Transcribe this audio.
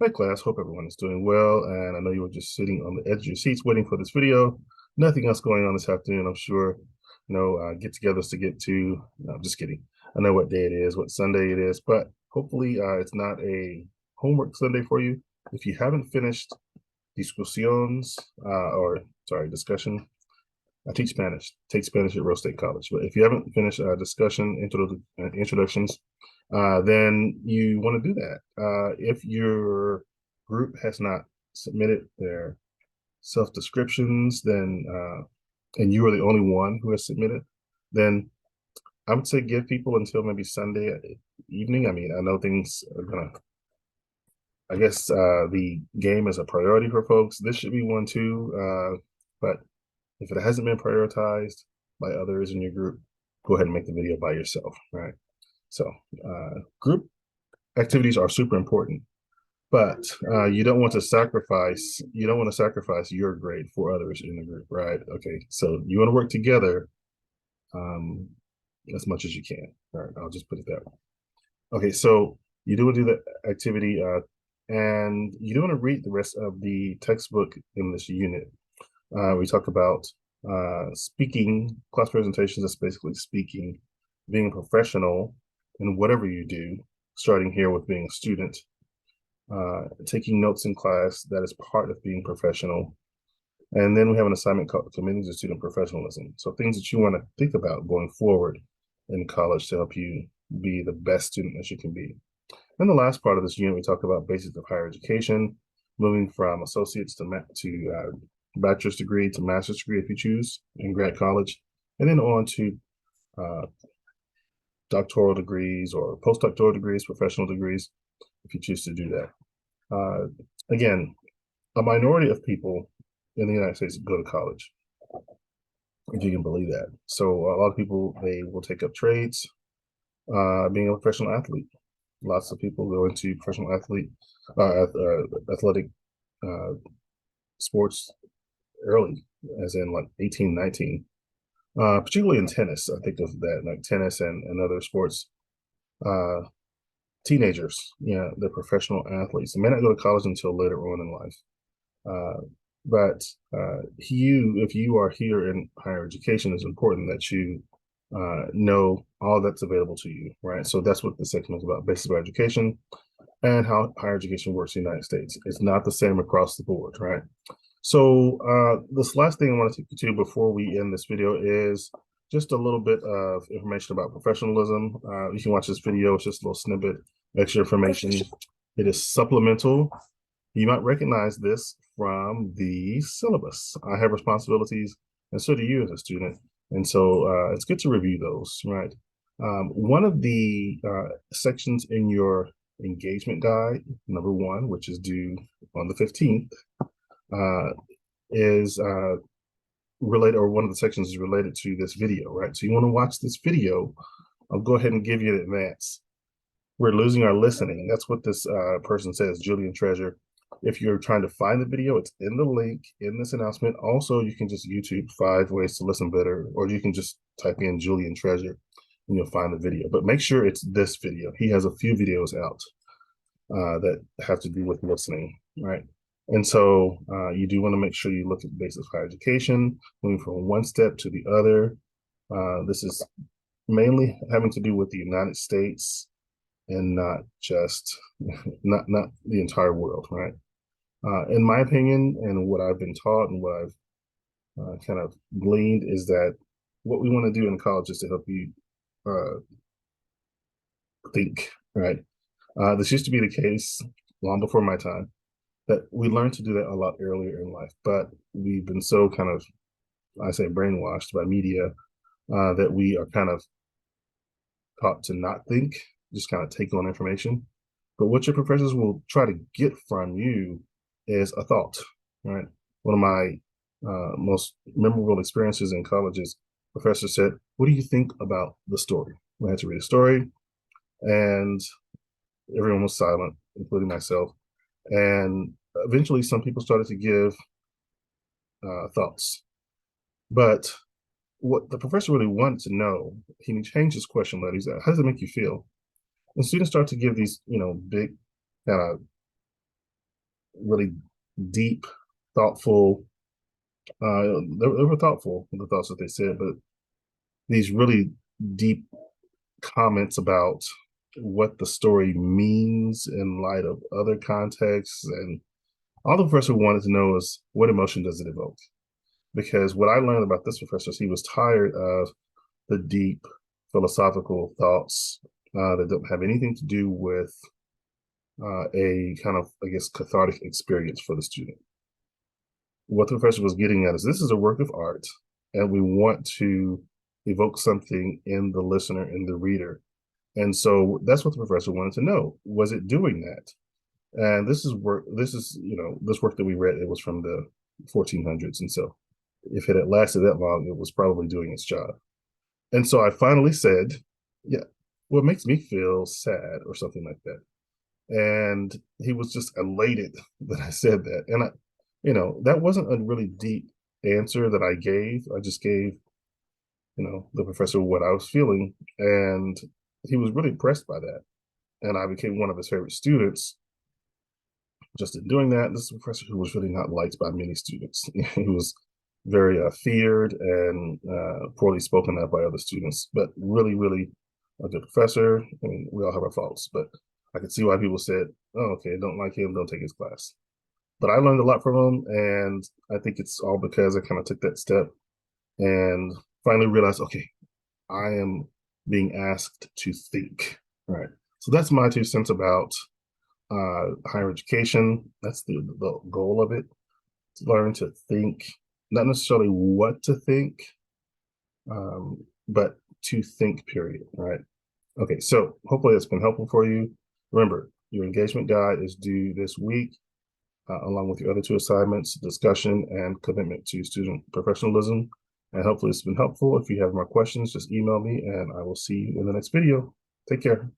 Hi class, hope everyone is doing well. And I know you were just sitting on the edge of your seats waiting for this video. Nothing else going on this afternoon, I'm sure. Get-togethers to get to. No, I'm just kidding. I know what day it is, what Sunday it is, but hopefully it's not a homework Sunday for you. If you haven't finished discusiones, discussion. I teach Spanish, take Spanish at Rose State College. But if you haven't finished introductions, then you want to do that. If your group has not submitted their self descriptions, then and you are the only one who has submitted, then I would say give people until maybe Sunday evening. I mean, I know things are gonna. I guess the game is a priority for folks. This should be one too, but if it hasn't been prioritized by others in your group, go ahead and make the video by yourself, right? So group activities are super important, but you don't want to sacrifice your grade for others in the group, right? Okay, so you want to work together um, as much as you can. All right, I'll just put it that way. Okay, so you do want to do the activity and you do want to read the rest of the textbook in this unit. We talk about speaking, class presentations. That's basically speaking, being a professional in whatever you do, starting here with being a student, taking notes in class. That is part of being professional. And then we have an assignment called Committing to Student Professionalism. So things that you want to think about going forward in college to help you be the best student that you can be. And the last part of this unit, we talk about basics of higher education, moving from associates to bachelor's degree to master's degree if you choose in grad college, and then on to uh, doctoral degrees or postdoctoral degrees, professional degrees, if you choose to do that. Again, a minority of people in the United States go to college, if you can believe that. So a lot of people, they will take up trades, being a professional athlete. Lots of people go into athletic uh, sports early, as in like 18, 19. Particularly in tennis, I think of that, like tennis and other sports. Uh, Teenagers, yeah, they're professional athletes. They may not go to college until later on in life. If you are here in higher education, it's important that you know all that's available to you, right? So that's what the section is about: basics of education and how higher education works in the United States. It's not the same across the board, right? So this last thing I want to take you to before we end this video is just a little bit of information about professionalism. You can watch this video. It's just a little snippet, extra information. It is supplemental. You might recognize this from the syllabus. I have responsibilities, and so do you as a student. And so it's good to review those, right? One of the sections in your engagement guide, number one, which is due on the 15th, uh, is related, or one of the sections is related to this video, right? So you want to watch this video. I'll go ahead and give you an advance. We're losing our listening. That's what this person says, Julian Treasure. If you're trying to find the video, it's in the link in this announcement. Also, you can just YouTube 5 ways to listen better, or you can just type in Julian Treasure and you'll find the video. But make sure it's this video. He has a few videos out that have to do with listening, right? And so you do want to make sure you look at basics of higher education, moving from one step to the other. This is mainly having to do with the United States and not just not the entire world, right? In my opinion, and what I've been taught and what I've kind of gleaned is that what we want to do in college is to help you uh, think, right? This used to be the case long before my time, that we learned to do that a lot earlier in life, but we've been so kind of, I say, brainwashed by media that we are kind of taught to not think, just kind of take on information. But what your professors will try to get from you is a thought, right? One of my most memorable experiences in college is professor said, "What do you think about the story?" We had to read a story, and everyone was silent, including myself. And eventually, some people started to give thoughts. But what the professor really wanted to know, he changed his question later. He said, "How does it make you feel?" And students start to give these, big kind of really deep, thoughtful. They were thoughtful in the thoughts that they said, but these really deep comments about what the story means in light of other contexts. And all the professor wanted to know is, what emotion does it evoke? Because what I learned about this professor is he was tired of the deep philosophical thoughts that don't have anything to do with a kind of, I guess, cathartic experience for the student. What the professor was getting at is, this is a work of art, and we want to evoke something in the listener, in the reader. And so that's what the professor wanted to know. Was it doing that? And this is work, this work that we read, it was from the 1400s. And so if it had lasted that long, it was probably doing its job. And so I finally said, yeah, what makes me feel sad, or something like that. And he was just elated that I said that. And that wasn't a really deep answer that I gave. I just gave, the professor what I was feeling. And he was really impressed by that. And I became one of his favorite students just in doing that. This is a professor who was really not liked by many students. He was very feared and poorly spoken of by other students, but really, really a good professor. I mean, we all have our faults, but I could see why people said, oh, okay, don't like him, don't take his class. But I learned a lot from him, and I think it's all because I kind of took that step and finally realized, okay, I am being asked to think. All right. So that's my 2 cents about higher education. That's the goal of it, to learn to think, not necessarily what to think, but to think, period. All right. Okay, so hopefully that's been helpful for you. Remember, your engagement guide is due this week, along with your other 2 assignments, discussion and commitment to student professionalism. And hopefully it's been helpful. If you have more questions, just email me, and I will see you in the next video. Take care.